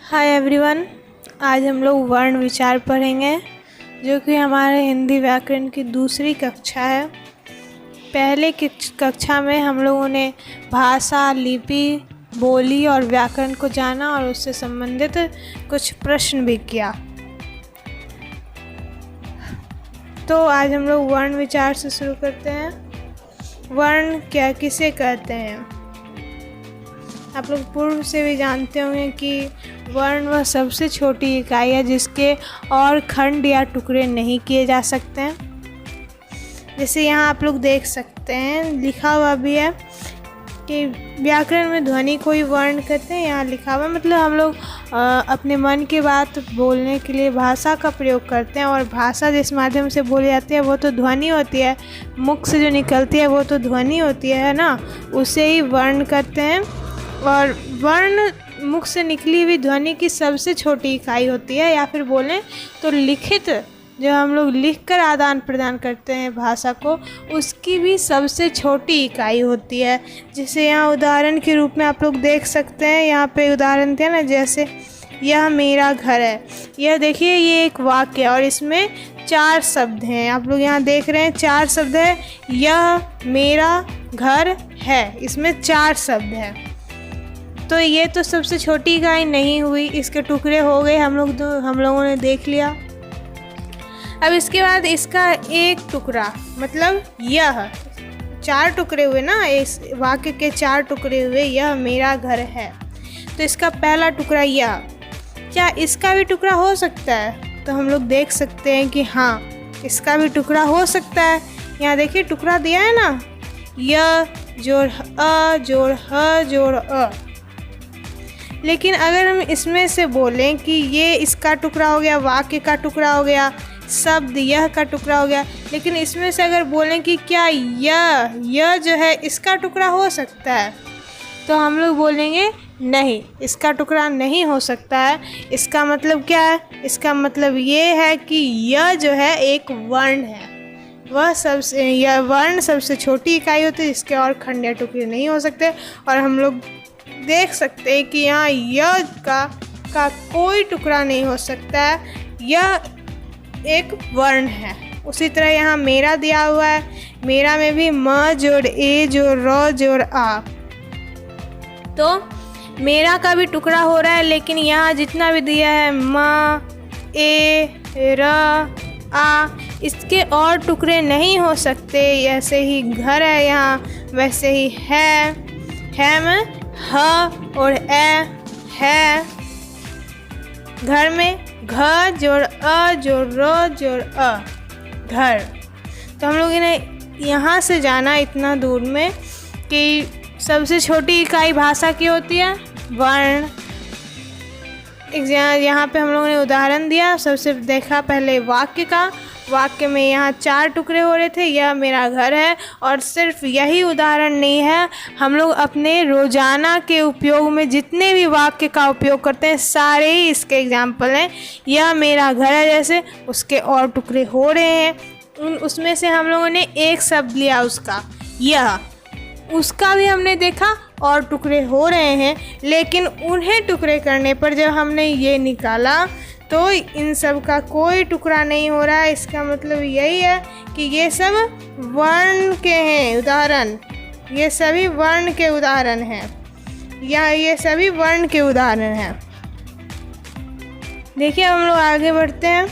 Hi everyone. आज हम लोग वर्ण विचार पढ़ेंगे जो कि हमारे हिंदी व्याकरण की दूसरी कक्षा है। पहले की कक्षा में हम लोगों ने भाषा, लिपि, बोली और व्याकरण को जाना और उससे संबंधित कुछ प्रश्न भी किया। तो आज हम लोग वर्ण विचार से शुरू करते हैं। वर्ण क्या किसे कहते हैं? आप लोग पूर्व से भी जानते होंगे कि वर्ण वह सबसे छोटी इकाई है जिसके और खंड या टुकड़े नहीं किए जा सकते हैं। जैसे यहाँ आप लोग देख सकते हैं, लिखा हुआ भी है कि व्याकरण में ध्वनि को ही वर्ण कहते हैं। यहाँ लिखा हुआ मतलब हम लोग अपने मन की बात बोलने के लिए भाषा का प्रयोग करते हैं, और भाषा जिस माध्यम से बोली जाती है वो तो ध्वनि होती है। मुख से जो निकलती है वो तो ध्वनि होती है ना, उसे ही वर्ण कहते हैं। और वर्ण मुख से निकली हुई ध्वनि की सबसे छोटी इकाई होती है, या फिर बोलें तो लिखित, जो हम लोग लिखकर आदान प्रदान करते हैं भाषा को, उसकी भी सबसे छोटी इकाई होती है। जैसे यहाँ उदाहरण के रूप में आप लोग देख सकते हैं, यहाँ पे उदाहरण थे ना, जैसे यह मेरा घर है। यह देखिए, ये एक वाक्य है और इसमें 4 शब्द हैं। आप लोग यहाँ देख रहे हैं 4 शब्द है। यह मेरा घर है, इसमें 4 शब्द हैं। तो ये तो सबसे छोटी इकाई नहीं हुई, इसके टुकड़े हो गए, हम लोगों ने देख लिया। अब इसके बाद इसका एक टुकड़ा, मतलब यह 4 टुकड़े हुए ना, इस वाक्य के 4 टुकड़े हुए। यह मेरा घर है, तो इसका पहला टुकड़ा यह, क्या इसका भी टुकड़ा हो सकता है? तो हम लोग देख सकते हैं कि हाँ, इसका भी टुकड़ा हो सकता है। यहाँ देखिए टुकड़ा दिया है ना, यह जोड़ अ जोड़ ह जोड़ अ। लेकिन अगर हम इसमें से बोलें कि ये इसका टुकड़ा हो गया, वाक्य का टुकड़ा हो गया, शब्द यह का टुकड़ा हो गया, लेकिन इसमें से अगर बोलें कि क्या यह जो है इसका टुकड़ा हो सकता है, तो हम लोग बोलेंगे नहीं, इसका टुकड़ा नहीं हो सकता है। इसका मतलब क्या है? इसका मतलब ये है कि यह जो है एक वर्ण है। यह वर्ण सबसे छोटी इकाई होती है जिसके और खंड या टुकड़े नहीं हो सकते। और हम लोग देख सकते हैं कि यहाँ यह का कोई टुकड़ा नहीं हो सकता है, यह एक वर्ण है। उसी तरह यहाँ मेरा दिया हुआ है, मेरा में भी म जोड़ ए जोड़ र जोड़ आ, तो मेरा का भी टुकड़ा हो रहा है। लेकिन यहाँ जितना भी दिया है म ए र आ, इसके और टुकड़े नहीं हो सकते। ऐसे ही घर है यहाँ, वैसे ही है में ह और ए है। घर में घ जोड़ अ जोड़ र जोड़ अ, घर। तो हम लोगों ने यहाँ से जाना इतना दूर में कि सबसे छोटी इकाई भाषा की होती है वर्ण। यहाँ पे हम लोगों ने उदाहरण दिया, सबसे देखा पहले वाक्य का। वाक्य में यहाँ 4 टुकड़े हो रहे थे, यह मेरा घर है। और सिर्फ यही उदाहरण नहीं है, हम लोग अपने रोजाना के उपयोग में जितने भी वाक्य का उपयोग करते हैं सारे ही इसके एग्जाम्पल हैं। यह मेरा घर है, जैसे उसके और टुकड़े हो रहे हैं। उसमें से हम लोगों ने एक शब्द लिया, उसका यह, उसका भी हमने देखा और टुकड़े हो रहे हैं। लेकिन उन्हें टुकड़े करने पर जब हमने ये निकाला तो इन सब का कोई टुकड़ा नहीं हो रहा है। इसका मतलब यही है कि ये सब वर्ण के हैं उदाहरण, ये सभी वर्ण के उदाहरण हैं, या ये सभी वर्ण के उदाहरण हैं। देखिए हम लोग आगे बढ़ते हैं।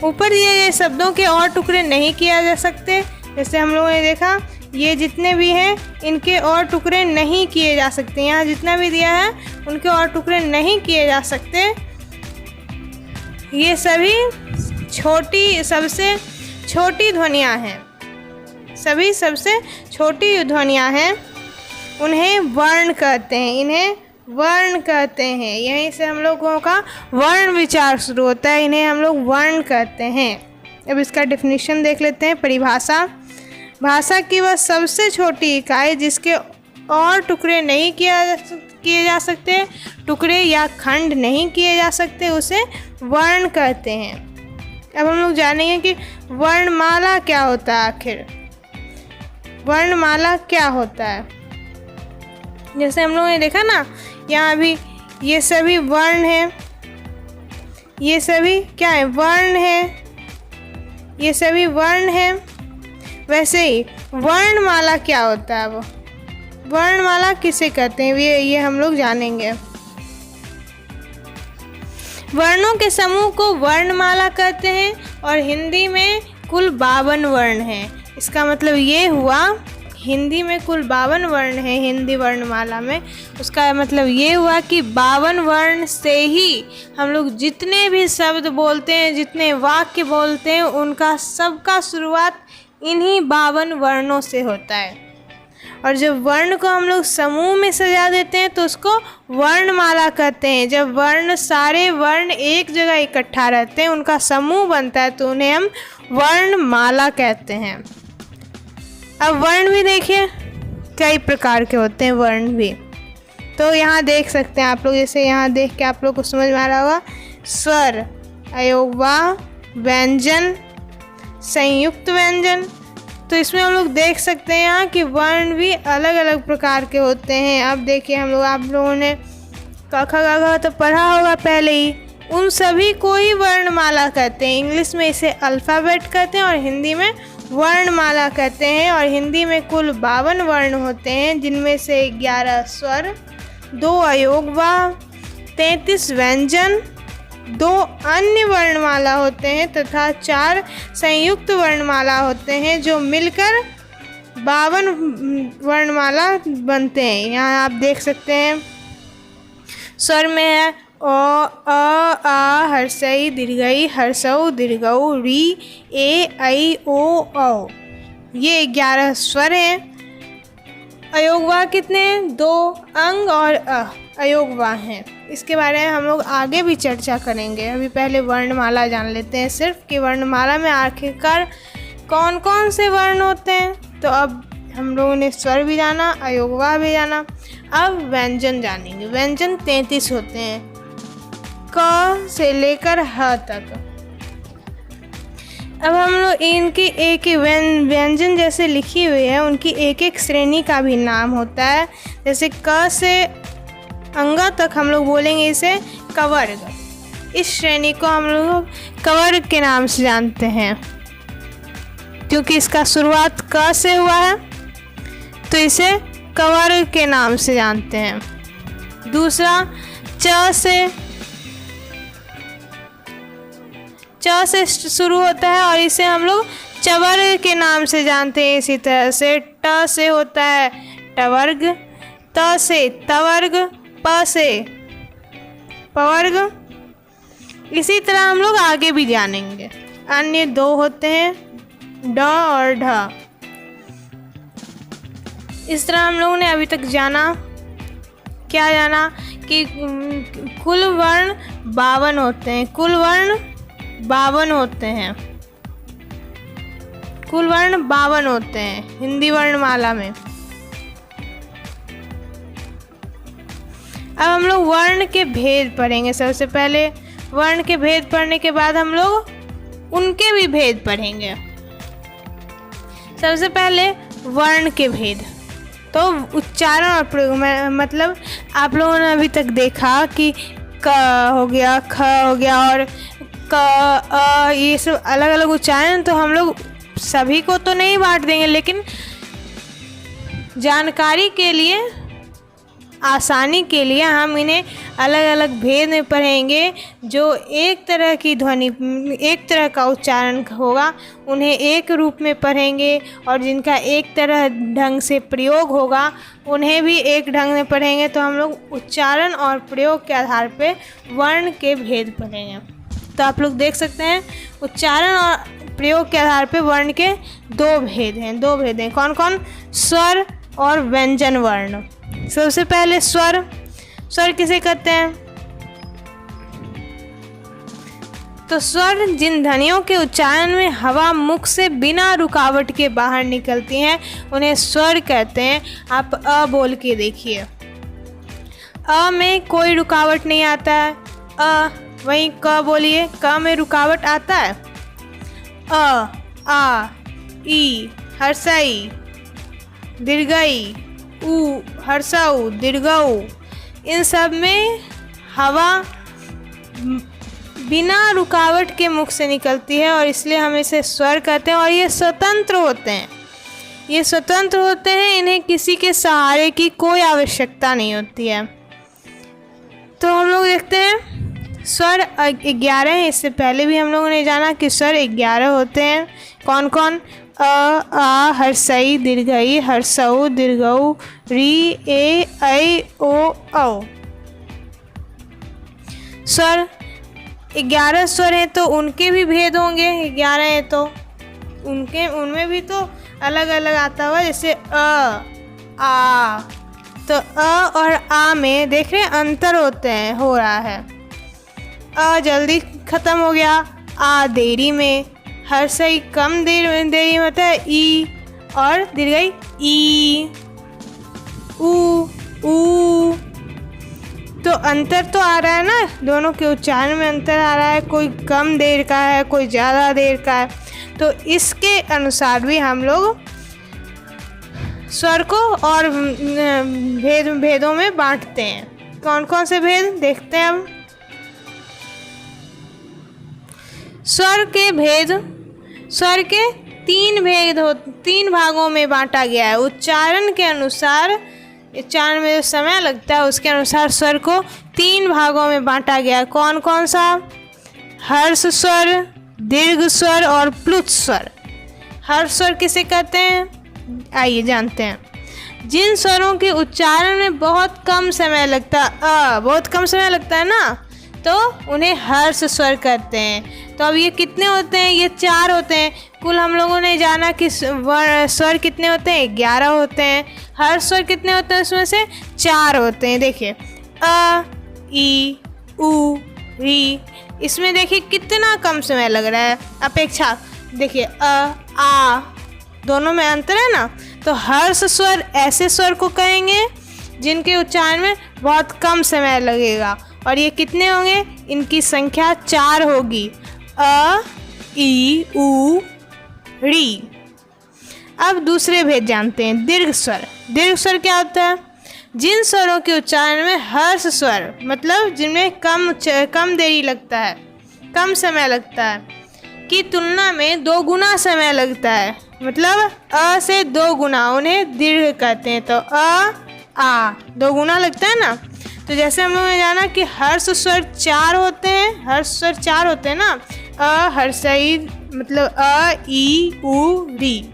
ऊपर दिए गए शब्दों के और टुकड़े नहीं किया जा सकते। जैसे हम लोगों ने देखा, ये जितने भी हैं इनके और टुकड़े नहीं किए जा सकते। यहाँ जितना भी दिया है उनके और टुकड़े नहीं किए जा सकते। ये सभी सबसे छोटी ध्वनियाँ हैं, सभी सबसे छोटी ध्वनियाँ हैं। उन्हें वर्ण कहते हैं, इन्हें वर्ण कहते हैं। यहीं से हम लोगों का वर्ण विचार शुरू होता है, इन्हें हम लोग वर्ण कहते हैं। अब इसका डेफिनेशन देख लेते हैं। परिभाषा: भाषा की वह सबसे छोटी इकाई जिसके और टुकड़े नहीं किए जा सकते, टुकड़े या खंड नहीं किए जा सकते, उसे वर्ण कहते हैं। अब हम लोग जानेंगे कि वर्णमाला क्या होता है। आखिर वर्णमाला क्या होता है? जैसे हम लोगों ने देखा ना, यहाँ भी ये सभी वर्ण हैं, ये सभी क्या है, वर्ण है, ये सभी वर्ण हैं। वैसे ही वर्णमाला क्या होता है, वो वर्णमाला किसे कहते हैं ये हम लोग जानेंगे। वर्णों के समूह को वर्णमाला कहते हैं और हिंदी में कुल 52 वर्ण हैं। इसका मतलब ये हुआ, हिंदी में कुल 52 वर्ण हैं हिंदी वर्णमाला में। उसका मतलब ये हुआ कि 52 वर्ण से ही हम लोग जितने भी शब्द बोलते हैं, जितने वाक्य बोलते हैं, उनका सबका शुरुआत इन्हीं 52 वर्णों से होता है। और जब वर्ण को हम लोग समूह में सजा देते हैं तो उसको वर्णमाला कहते हैं। जब वर्ण, सारे वर्ण एक जगह इकट्ठा रहते हैं, उनका समूह बनता है, तो उन्हें हम वर्णमाला कहते हैं। अब वर्ण भी देखिए कई प्रकार के होते हैं, वर्ण भी। तो यहाँ देख सकते हैं आप लोग, जैसे यहाँ देख के आप लोग को समझ में आ रहा होगा, स्वर, अयोगवाह, व्यंजन, संयुक्त व्यंजन। तो इसमें हम लोग देख सकते हैं यहाँ कि वर्ण भी अलग अलग प्रकार के होते हैं। अब देखिए हम लोग, आप लोगों ने क ख ग घ तो पढ़ा होगा पहले ही, उन सभी को ही वर्णमाला कहते हैं। इंग्लिश में इसे अल्फ़ाबेट कहते हैं और हिंदी में वर्णमाला कहते हैं। और हिंदी में कुल 52 वर्ण होते हैं, जिनमें से 11 स्वर, 2 अयोगवाह, 33 व्यंजन, 2 अन्य वर्णमाला होते हैं तथा 4 संयुक्त वर्णमाला होते हैं, जो मिलकर 52 वर्णमाला बनते हैं। यहाँ आप देख सकते हैं स्वर में है अ, अ, आ, हर्षई, दीर्घई, हर्षऊ, दीर्घऊ, री, ए, ऐ, ओ, औ। ये 11 स्वर हैं। अयोगवाह कितने हैं? 2 अंग और अयोगवाह हैं। इसके बारे में हम लोग आगे भी चर्चा करेंगे। अभी पहले वर्णमाला जान लेते हैं सिर्फ, कि वर्णमाला में आखिरकार कौन कौन से वर्ण होते हैं। तो अब हम लोगों ने स्वर भी जाना, अयोगवाह भी जाना। अब व्यंजन जानेंगे। व्यंजन 33 होते हैं, क से लेकर ह तक। अब हम लोग इनकी एक व्यंजन जैसे लिखी हुई है, उनकी एक एक श्रेणी का भी नाम होता है। जैसे क से अंगा तक हम लोग बोलेंगे इसे कवर्ग। इस श्रेणी को हम लोग कवर्ग के नाम से जानते हैं, क्योंकि इसका शुरुआत क से हुआ है, तो इसे कवर्ग के नाम से जानते हैं। दूसरा च से शुरू होता है और इसे हम लोग चवर्ग के नाम से जानते हैं। इसी तरह से ट से होता है टवर्ग, त से तवर्ग, प से पवर्ग। इसी तरह हम लोग आगे भी जानेंगे। अन्य 2 होते हैं, ड और ढ। इस तरह हम लोगों ने अभी तक जाना, क्या जाना, कि कुल वर्ण 52 होते हैं। कुल वर्ण 52 होते हैं। कुल वर्ण 52 होते हैं हिंदी वर्णमाला में। अब हम लोग वर्ण के भेद पढ़ेंगे। सबसे पहले वर्ण के भेद पढ़ने के बाद हम लोग उनके भी भेद पढ़ेंगे। सबसे पहले वर्ण के भेद, तो उच्चारण और प्रयोग में, मतलब आप लोगों ने अभी तक देखा कि क हो गया, ख हो गया और क, अ, ये सब अलग अलग उच्चारण। तो हम लोग सभी को तो नहीं बांट देंगे, लेकिन जानकारी के लिए, आसानी के लिए हम इन्हें अलग अलग भेद में पढ़ेंगे। जो एक तरह की ध्वनि, एक तरह का उच्चारण होगा, उन्हें एक रूप में पढ़ेंगे, और जिनका एक तरह ढंग से प्रयोग होगा, उन्हें भी एक ढंग में पढ़ेंगे। तो हम लोग उच्चारण और प्रयोग के आधार पर वर्ण के भेद पढ़ेंगे। तो आप लोग देख सकते हैं उच्चारण और प्रयोग के आधार पर वर्ण के 2 भेद हैं। कौन कौन? स्वर और व्यंजन वर्ण। सबसे पहले स्वर। स्वर किसे कहते हैं? तो स्वर जिन ध्वनियों के उच्चारण में हवा मुख से बिना रुकावट के बाहर निकलती हैं, उन्हें स्वर कहते हैं। आप अ बोल के देखिए, अ में कोई रुकावट नहीं आता है। अ, वहीं क बोलिए, क में रुकावट आता है। अ, आ, ई, हर्षई, दीर्घई, ऊ, हर्षऊ, दीर्घऊ, इन सब में हवा बिना रुकावट के मुख से निकलती है और इसलिए हम इसे स्वर कहते हैं। और ये स्वतंत्र होते हैं, ये स्वतंत्र होते हैं, इन्हें किसी के सहारे की कोई आवश्यकता नहीं होती है। तो हम लोग देखते हैं स्वर 11 हैं। इससे पहले भी हम लोगों ने जाना कि स्वर 11 होते हैं। कौन कौन? अ, आ, हर्षई, दीर्घई, हर्षऊ, दीर्घऊ, री, ए, ऐ, ओ, औ। स्वर 11 स्वर हैं तो उनके भी भेद होंगे। 11 हैं तो उनमें भी तो अलग अलग आता हुआ, जैसे अ, आ। तो अ और आ में देख रहे हैं अंतर होते हैं, हो रहा है। अ जल्दी ख़त्म हो गया, आ देरी में, हर्षई कम देरी में होता है, ई, और दीर्घई ई, ऊ, ऊ। तो अंतर तो आ रहा है ना, दोनों के उच्चारण में अंतर आ रहा है, कोई कम देर का है, कोई ज़्यादा देर का है। तो इसके अनुसार भी हम लोग स्वर को और भेदों में बांटते हैं। कौन कौन से भेद देखते हैं हम? स्वर के भेद, स्वर के 3 भागों में बांटा गया है। उच्चारण के अनुसार, उच्चारण में जो समय लगता है उसके अनुसार स्वर को 3 भागों में बांटा गया है। कौन कौन सा? हर्ष स्वर, दीर्घ स्वर और प्लुत स्वर। हर्ष स्वर किसे कहते हैं? आइए जानते हैं। जिन स्वरों के उच्चारण में बहुत कम समय लगता है, बहुत कम समय लगता है ना, तो उन्हें हर्ष स्वर कहते हैं। तो अब ये कितने होते हैं? ये 4 होते हैं। कुल हम लोगों ने जाना कि स्वर कितने होते हैं? 11 होते हैं। हर्ष स्वर कितने होते हैं? उसमें से 4 होते हैं। देखिए अ, ई, ऊ, री। इसमें देखिए कितना कम समय लग रहा है अपेक्षा। देखिए अ, आ, दोनों में अंतर है ना। तो हर्ष स्वर ऐसे स्वर को कहेंगे जिनके उच्चारण में बहुत कम समय लगेगा। और ये कितने होंगे? इनकी संख्या 4 होगी। अ, ई, ऊ, री। अब दूसरे भेद जानते हैं। दीर्घ स्वर। दीर्घ स्वर क्या होता है? जिन स्वरों के उच्चारण में हर्ष स्वर, मतलब जिनमें कम देरी लगता है, कम समय लगता है, की तुलना में 2 गुना समय लगता है, मतलब अ से 2 गुना, उन्हें दीर्घ कहते हैं। तो अ, आ 2 गुना लगता है ना। तो जैसे हम लोगों ने जाना कि हर्ष स्वर 4 होते हैं, हर्ष स्वर 4 होते हैं ना। अ, हर्षई, मतलब अ, ई, ऊ, री।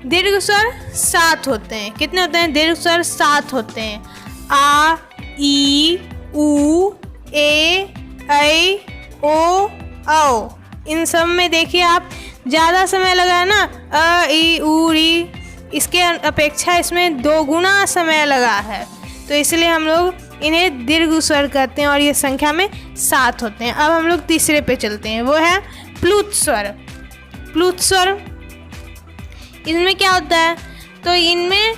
दीर्घ स्वर 7 होते हैं। कितने होते हैं? दीर्घ स्वर 7 होते हैं। आ, ई, ऊ, ए, ऐ, ओ, औ। इन सब में देखिए आप ज़्यादा समय लगा है ना, अ, ई, ऊ, री। इसके अपेक्षा इसमें 2 गुना समय लगा है, तो इसलिए हम लोग इन्हें दीर्घ स्वर कहते हैं और ये संख्या में 7 होते हैं। अब हम लोग तीसरे पे चलते हैं, वो है प्लुत स्वर। प्लुत स्वर, इनमें क्या होता है? तो इनमें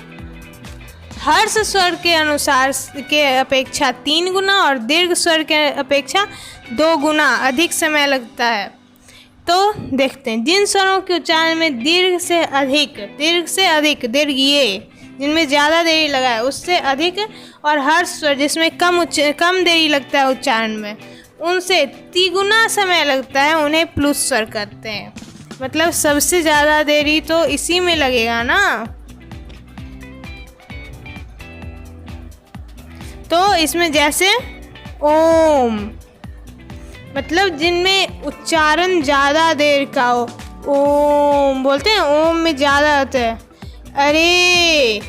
हर्ष स्वर के अनुसार के अपेक्षा 3 गुना और दीर्घ स्वर के अपेक्षा 2 गुना अधिक समय लगता है। तो देखते हैं, जिन स्वरों के उच्चारण में दीर्घ से अधिक, दीर्घ ये जिनमें ज़्यादा देरी लगा है उससे अधिक, और हर्ष स्वर जिसमें कम देरी लगता है उच्चारण में, उनसे 3 गुना समय लगता है, उन्हें प्लुत स्वर कहते हैं। मतलब सबसे ज़्यादा देरी तो इसी में लगेगा ना। तो इसमें जैसे ओम, मतलब जिनमें उच्चारण ज़्यादा देर का हो, ओम बोलते हैं, ओम में ज़्यादा होता है। अरे,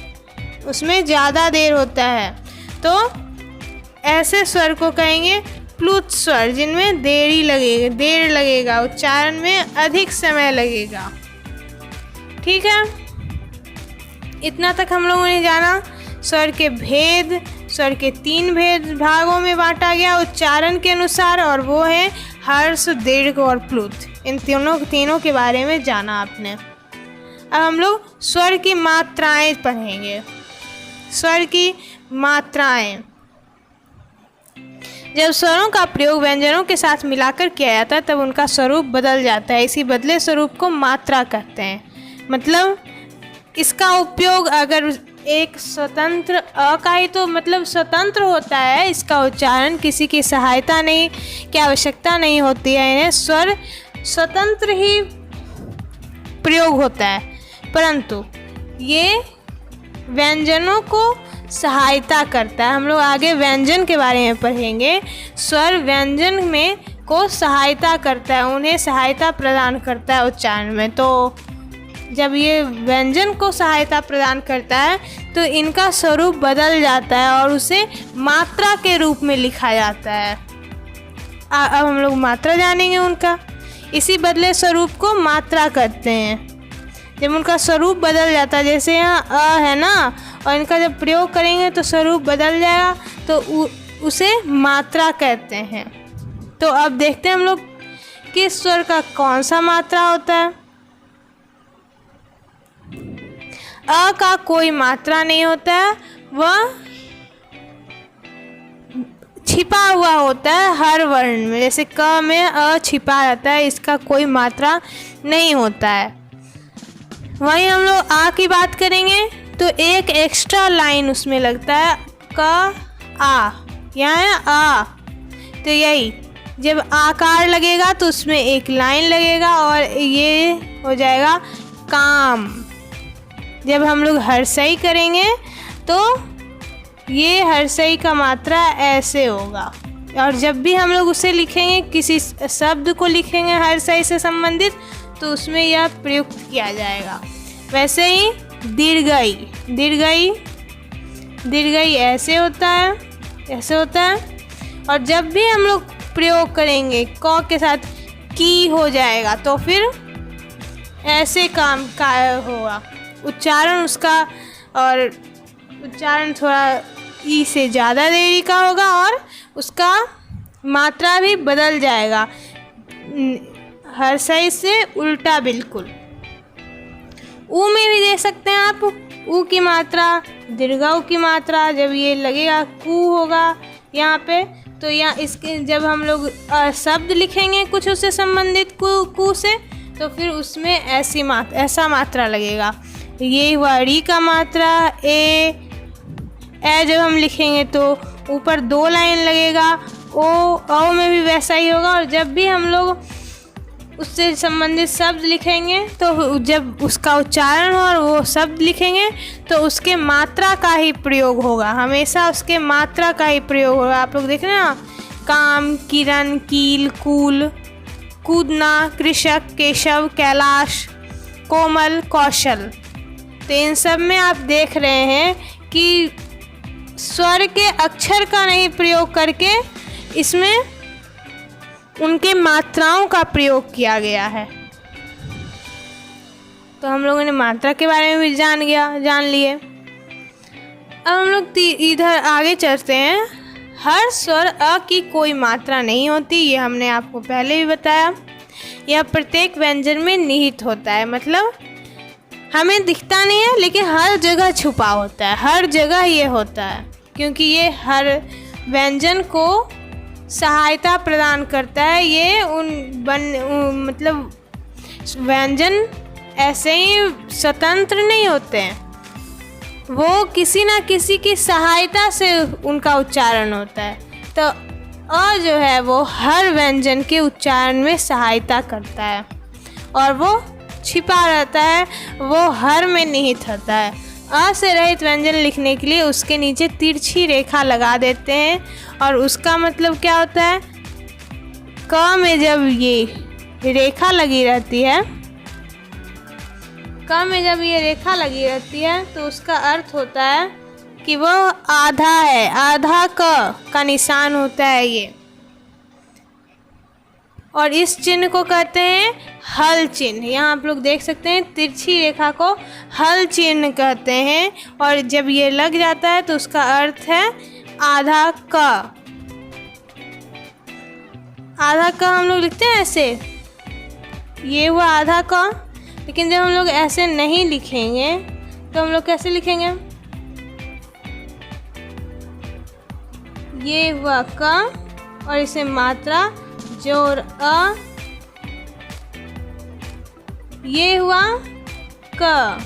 उसमें ज़्यादा देर होता है, तो ऐसे स्वर को कहेंगे प्लुत स्वर, जिनमें देर लगेगा, उच्चारण में अधिक समय लगेगा। ठीक है, इतना तक हम लोगों ने जाना स्वर के भेद। स्वर के 3 भागों में बांटा गया उच्चारण के अनुसार, और वो है हर्ष, दीर्घ और प्लुत। इन तीनों के बारे में जाना आपने। अब हम लोग स्वर की मात्राएं पढ़ेंगे। स्वर की मात्राएं, जब स्वरों का प्रयोग व्यंजनों के साथ मिलाकर किया जाता है तब उनका स्वरूप बदल जाता है। इसी बदले स्वरूप को मात्रा कहते हैं। मतलब इसका उपयोग अगर एक स्वतंत्र अ का ही तो मतलब स्वतंत्र होता है, इसका उच्चारण किसी की सहायता नहीं की आवश्यकता नहीं होती है, इन्हें स्वर स्वतंत्र ही प्रयोग होता है, परंतु ये व्यंजनों को सहायता करता है। हम लोग आगे व्यंजन के बारे में पढ़ेंगे। स्वर व्यंजन में को सहायता करता है, उन्हें सहायता प्रदान करता है उच्चारण में। तो जब ये व्यंजन को सहायता प्रदान करता है तो इनका स्वरूप बदल जाता है और उसे मात्रा के रूप में लिखा जाता है। अब हम लोग मात्रा जानेंगे उनका। इसी बदले स्वरूप को मात्रा कहते हैं। जब उनका स्वरूप बदल जाता है, जैसे यहाँ अ है ना, और इनका जब प्रयोग करेंगे तो स्वरूप बदल जाएगा, तो उसे मात्रा कहते हैं। तो अब देखते हैं हम लोग किस स्वर का कौन सा मात्रा होता है। अ का कोई मात्रा नहीं होता है, वह छिपा हुआ होता है हर वर्ण में। जैसे क में अ छिपा रहता है, इसका कोई मात्रा नहीं होता है। वहीं हम लोग आ की बात करेंगे तो एक एक्स्ट्रा लाइन उसमें लगता है, क आ, यहाँ है आ, तो यही जब आकार लगेगा तो उसमें एक लाइन लगेगा और ये हो जाएगा काम। जब हम लोग हर्षई करेंगे तो ये हर्षई का मात्रा ऐसे होगा, और जब भी हम लोग उसे लिखेंगे, किसी शब्द को लिखेंगे हर्षई से संबंधित, तो उसमें यह प्रयुक्त किया जाएगा। वैसे ही दीर्घई, दीर्घई, दीर्घई ऐसे होता है, ऐसे होता है। और जब भी हम लोग प्रयोग करेंगे क के साथ की हो जाएगा, तो फिर ऐसे काम का होगा उच्चारण उसका, और उच्चारण थोड़ा ई से ज़्यादा देरी का होगा और उसका मात्रा भी बदल जाएगा, हर्षई से उल्टा बिल्कुल। ऊ में भी दे सकते हैं आप, ऊ की मात्रा, दीर्घऊ की मात्रा। जब ये लगेगा कू होगा यहाँ पे, तो यहाँ इसके जब हम लोग शब्द लिखेंगे कुछ उससे संबंधित कू से, तो फिर उसमें ऐसा मात्रा लगेगा। ये हुआ री का मात्रा। ए जब हम लिखेंगे तो ऊपर 2 लाइन लगेगा। ओ में भी वैसा ही होगा। और जब भी हम लोग उससे संबंधित शब्द लिखेंगे तो जब उसका उच्चारण हो और वो शब्द लिखेंगे तो उसके मात्रा का ही प्रयोग होगा, हमेशा उसके मात्रा का ही प्रयोग होगा। आप लोग देख रहे हैं ना, काम, किरण, कील, कूल, कूदना, कृषक, केशव, कैलाश, कोमल, कौशल। तो इन सब में आप देख रहे हैं कि स्वर के अक्षर का नहीं प्रयोग करके इसमें उनके मात्राओं का प्रयोग किया गया है। तो हम लोगों ने मात्रा के बारे में भी जान लिए। अब हम लोग इधर आगे चलते हैं। हर स्वर अ की कोई मात्रा नहीं होती, ये हमने आपको पहले भी बताया। यह प्रत्येक व्यंजन में निहित होता है, मतलब हमें दिखता नहीं है लेकिन हर जगह छुपा होता है, हर जगह ये होता है, क्योंकि ये हर व्यंजन को सहायता प्रदान करता है। ये मतलब व्यंजन ऐसे ही स्वतंत्र नहीं होते हैं, वो किसी ना किसी की सहायता से उनका उच्चारण होता है। तो अ जो है वो हर व्यंजन के उच्चारण में सहायता करता है और वो छिपा रहता है, वो हर में निहित होता है। अ से रहित व्यंजन लिखने के लिए उसके नीचे तिरछी रेखा लगा देते हैं, और उसका मतलब क्या होता है, क में जब ये रेखा लगी रहती है, क में जब ये रेखा लगी रहती है तो उसका अर्थ होता है कि वो आधा है, आधा क का निशान होता है ये। और इस चिन्ह को कहते हैं हल चिन्ह। यहाँ आप लोग देख सकते हैं तिरछी रेखा को हल चिन्ह कहते हैं, और जब ये लग जाता है तो उसका अर्थ है आधा क। आधा क हम लोग लिखते हैं ऐसे, ये हुआ आधा क। लेकिन जब हम लोग ऐसे नहीं लिखेंगे तो हम लोग कैसे लिखेंगे, ये हुआ क और इसे मात्रा जोर अ, ये हुआ क।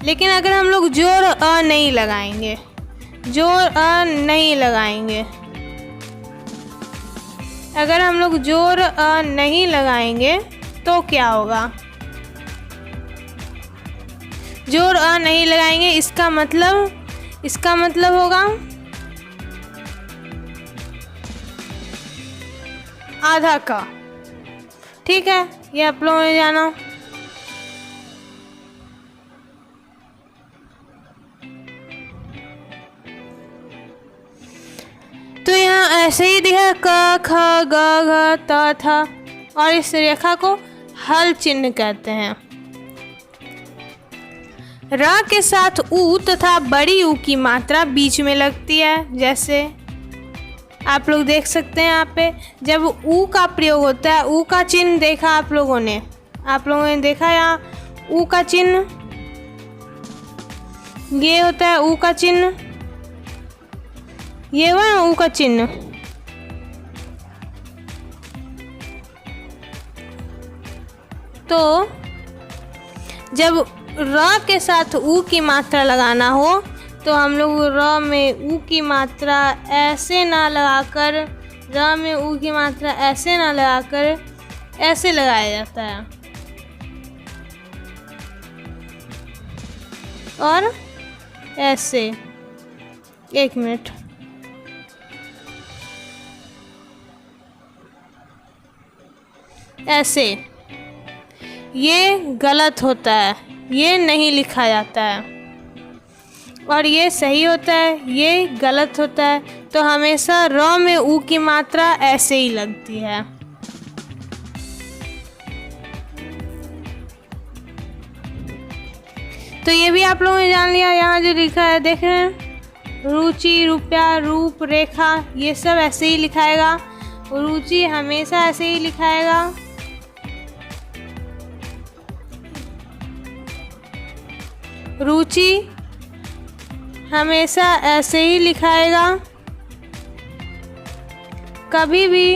लेकिन अगर हम लोग जोर अ नहीं लगाएंगे, जोर अ नहीं लगाएंगे, अगर हम लोग जोर अ नहीं लगाएंगे तो क्या होगा? जोर अ नहीं लगाएंगे, इसका मतलब होगा आधा का। ठीक है, ये आप लोगों ने जाना। तो यहाँ ऐसे ही दिया क ख ग घ त थ, और इस रेखा को हल चिन्ह कहते हैं। र के साथ ऊ तथा बड़ी ऊ की मात्रा बीच में लगती है। जैसे आप लोग देख सकते हैं यहाँ पे जब ऊ का प्रयोग होता है, ऊ का चिन्ह देखा आप लोगों ने देखा यहाँ ऊ का चिन्ह, ये होता है ऊ का चिन्ह, ये हुआ ऊ का चिन्ह। तो जब र के साथ ऊ की मात्रा लगाना हो तो हम लोग र में ऊ की मात्रा ऐसे ना लगाकर, र में ऊ की मात्रा ऐसे ना लगाकर ऐसे लगाया जाता है, और ऐसे। एक मिनट, ऐसे। ये गलत होता है, ये नहीं लिखा जाता है, और ये सही होता है, ये गलत होता है। तो हमेशा र में ऊ की मात्रा ऐसे ही लगती है। तो ये भी आप लोगों ने जान लिया। यहाँ जो लिखा है देख रहे हैं, रुचि, रुपया, रूप, रेखा, ये सब ऐसे ही लिखाएगा। रुचि हमेशा ऐसे ही लिखाएगा, रुचि हमेशा ऐसे ही लिखाएगा, कभी भी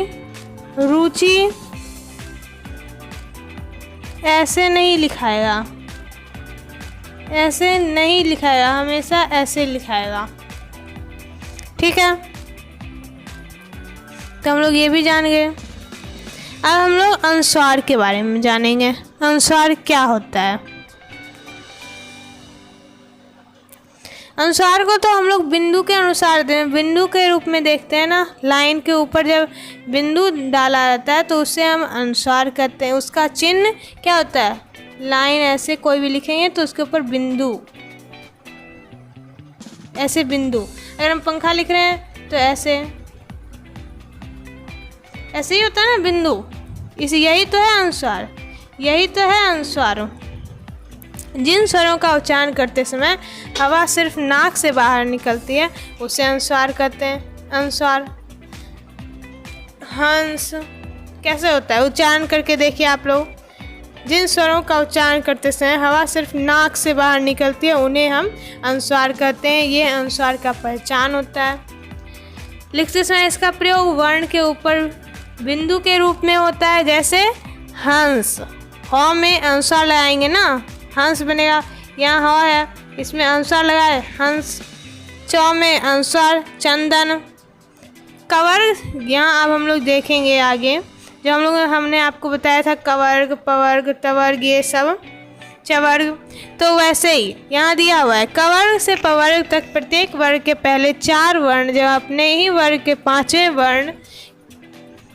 रुचि ऐसे नहीं लिखाएगा, ऐसे नहीं लिखाएगा, हमेशा ऐसे लिखाएगा। ठीक है, तो हम लोग ये भी जान गए। अब हम लोग अनुस्वार के बारे में जानेंगे। अनुस्वार क्या होता है? अनुस्वार को तो हम लोग बिंदु के अनुसार बिंदु के रूप में देखते हैं ना। लाइन के ऊपर जब बिंदु डाला जाता है तो उसे हम अनुस्वार कहते हैं। उसका चिन्ह क्या होता है? लाइन ऐसे कोई भी लिखेंगे तो उसके ऊपर बिंदु, ऐसे बिंदु। अगर हम पंखा लिख रहे हैं तो ऐसे ऐसे ही होता है ना बिंदु। यही तो है अनुस्वार, यही तो है अनुस्वार। जिन स्वरों का उच्चारण करते समय हवा सिर्फ नाक से बाहर निकलती है उसे अनुस्वार कहते हैं। अनुस्वार। हंस कैसे होता है? उच्चारण करके देखिए आप लोग। जिन स्वरों का उच्चारण करते समय हवा सिर्फ नाक से बाहर निकलती है उन्हें हम अनुस्वार कहते हैं। ये अनुस्वार का पहचान होता है। लिखते समय इसका प्रयोग वर्ण के ऊपर बिंदु के रूप में होता है। जैसे हंस, ह में अनुस्वार लगाएंगे ना, हंस बनेगा। यहाँ ह है, इसमें अनुस्वार लगाए हंस। च में अनुस्वार चंदन। कवर्ग, यहाँ अब हम लोग देखेंगे आगे जो हमने आपको बताया था कवर्ग, पवर्ग, तवर्ग, ये सब चवर्ग। तो वैसे ही यहाँ दिया हुआ है कवर्ग से पवर्ग तक प्रत्येक वर्ग के पहले 4 वर्ण जब अपने ही वर्ग के 5वें वर्ण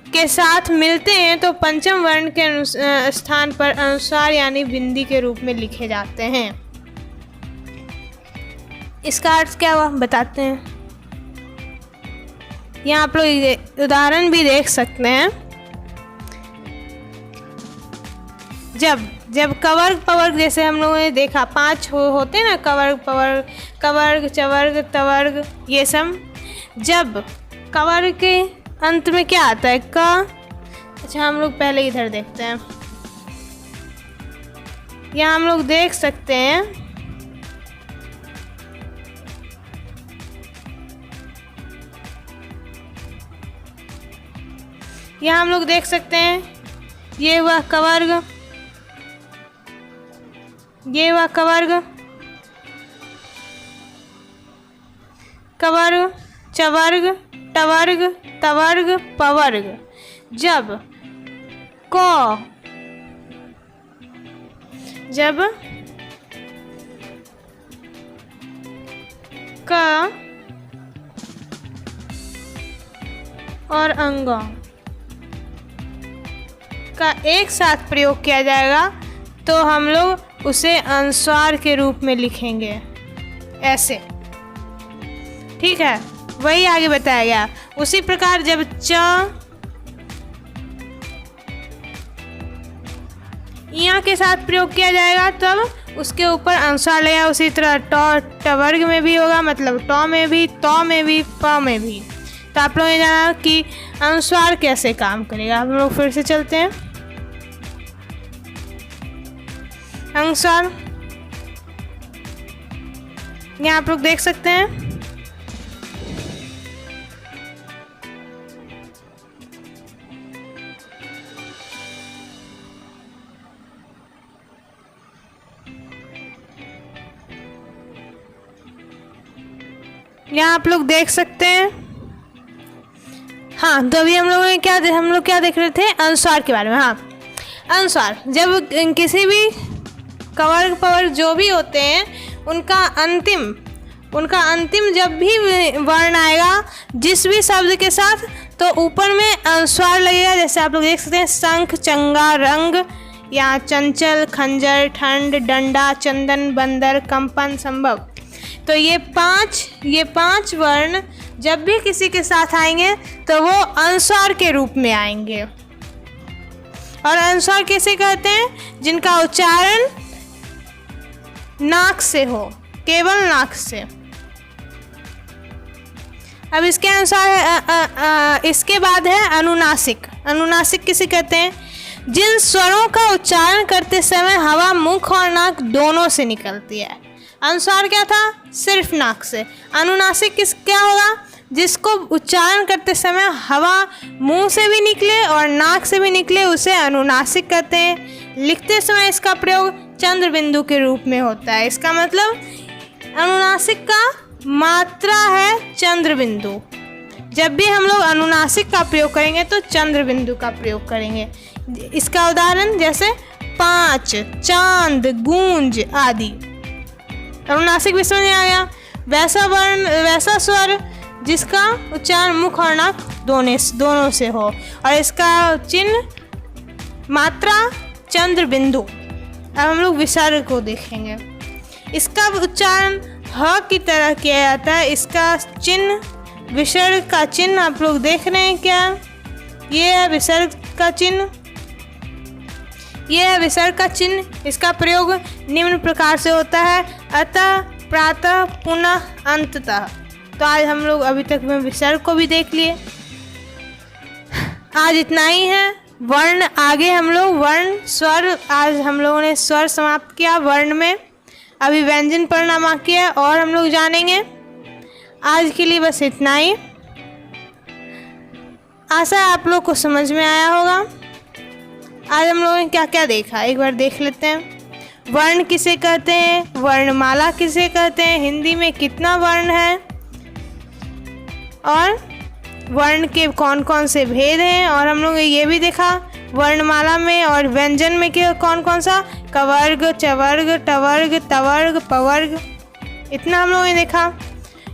के साथ मिलते हैं तो पंचम वर्ण के स्थान पर अनुस्वार यानी बिंदी के रूप में लिखे जाते हैं। इसका अर्थ क्या हुआ बताते हैं। यहाँ आप लोग उदाहरण भी देख सकते हैं। जब कवर्ग पवर्ग जैसे हम लोगों ने देखा 5 होते हैं ना, कवर्ग पवर्ग, कवर्ग, चवर्ग, तवर्ग, ये सब। जब कवर्ग के अंत में क्या आता है? क। अच्छा, हम लोग पहले इधर देखते हैं। यहाँ हम लोग देख सकते हैं ये हुआ कवर्ग, ये हुआ कवर्ग, कवर्ग, चवर्ग, टवर्ग, तवर्ग, पवर्ग। जब क और अंगों का एक साथ प्रयोग किया जाएगा तो हम लोग उसे अनुस्वार के रूप में लिखेंगे, ऐसे। ठीक है, वही आगे बताया गया। उसी प्रकार जब च यहाँ के साथ प्रयोग किया जाएगा तब उसके ऊपर अनुस्वार लगेगा। उसी तरह टवर्ग में भी होगा, मतलब ट में भी, त में भी, प में भी। तो आप लोगों ने जाना कि अनुस्वार कैसे काम करेगा। हम लोग फिर से चलते हैं। अनुस्वार यहाँ आप लोग देख सकते हैं। यहाँ आप लोग देख सकते हैं। हाँ, तो अभी हम लोग क्या देख रहे थे, अनुस्वार के बारे में। हाँ, अनुस्वार जब किसी भी कवर्ग पवर्ग जो भी होते हैं उनका अंतिम जब भी वर्ण आएगा जिस भी शब्द के साथ, तो ऊपर में अनुस्वार लगेगा। जैसे आप लोग देख सकते हैं, शंख, चंगा, रंग, या चंचल, खंजर, ठंड, डंडा, चंदन, बंदर, कंपन, संभव। तो ये पांच वर्ण जब भी किसी के साथ आएंगे तो वो अनुस्वार के रूप में आएंगे। और अनुस्वार कैसे कहते हैं, जिनका उच्चारण नाक से हो, केवल नाक से। अब इसके अनुसार इसके बाद है अनुनासिक। अनुनासिक किसे कहते हैं, जिन स्वरों का उच्चारण करते समय हवा मुख और नाक दोनों से निकलती है। अनुस्वार क्या था, सिर्फ नाक से। अनुनासिक क्या होगा, जिसको उच्चारण करते समय हवा मुंह से भी निकले और नाक से भी निकले, उसे अनुनासिक कहते हैं। लिखते समय इसका प्रयोग चंद्र बिंदु के रूप में होता है। इसका मतलब अनुनासिक का मात्रा है चंद्र बिंदु। जब भी हम लोग अनुनासिक का प्रयोग करेंगे तो चंद्र बिंदु का प्रयोग करेंगे। इसका उदाहरण जैसे पाँच, चांद, गूंज आदि। अनुनासिक भी समझ आ गया। वैसा स्वर जिसका उच्चारण मुख और नाक दोनों से हो और इसका चिन्ह मात्रा चंद्र बिंदु। अब हम लोग विसर्ग को देखेंगे। इसका उच्चारण ह की तरह किया जाता है। इसका चिन्ह, विसर्ग का चिन्ह आप लोग देख रहे हैं क्या, ये है विसर्ग का चिन्ह, ये है विसर्ग का चिन्ह। इसका प्रयोग निम्न प्रकार से होता है, अतः, प्रातः, पुनः, अंततः। तो आज हम लोग अभी तक में विसर्ग को भी देख लिए। आज इतना ही है। वर्ण आगे हम लोग वर्ण स्वर, आज हम लोगों ने स्वर समाप्त किया वर्ण में, अभी व्यंजन पढ़ना बाकी है और हम लोग जानेंगे। आज के लिए बस इतना ही। आशा है आप लोग को समझ में आया होगा। आज हम लोगों ने क्या क्या देखा एक बार देख लेते हैं। वर्ण किसे कहते हैं, वर्णमाला किसे कहते हैं, हिंदी में कितना वर्ण है और वर्ण के कौन कौन से भेद हैं। और हम लोग ने ये भी देखा वर्णमाला में और व्यंजन में क्या कौन कौन सा, कवर्ग, चवर्ग, टवर्ग, तवर्ग, पवर्ग, इतना हम लोगों ने देखा।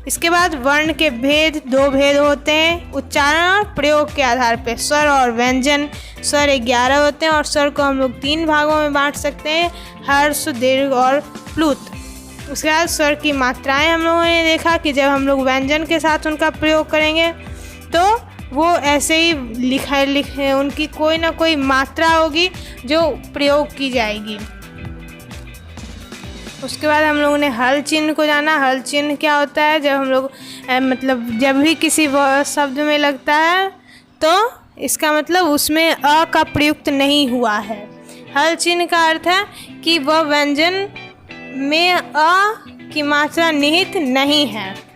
इसके बाद वर्ण के भेद, दो भेद होते हैं, उच्चारण और प्रयोग के आधार पर। स्वर और व्यंजन। स्वर 11 होते हैं और स्वर को हम लोग 3 भागों में बांट सकते हैं, हर्ष, दीर्घ और प्लुत। उसके बाद स्वर की मात्राएं हम लोगों ने देखा कि जब हम लोग व्यंजन के साथ उनका प्रयोग करेंगे तो वो ऐसे ही लिखे उनकी कोई ना कोई मात्रा होगी जो प्रयोग की जाएगी। उसके बाद हम लोगों ने हल चिन्ह को जाना। हल चिन्ह क्या होता है, जब हम लोग मतलब जब भी किसी शब्द में लगता है तो इसका मतलब उसमें अ का प्रयुक्त नहीं हुआ है। हल चिन्ह का अर्थ है कि वह व्यंजन में अ की मात्रा निहित नहीं है।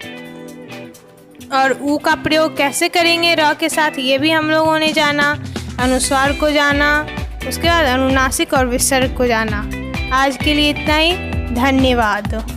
और ऊ का प्रयोग कैसे करेंगे र के साथ, ये भी हम लोगों ने जाना। अनुस्वार को जाना, उसके बाद अनुनासिक और विसर्ग को जाना। आज के लिए इतना ही। धन्यवाद।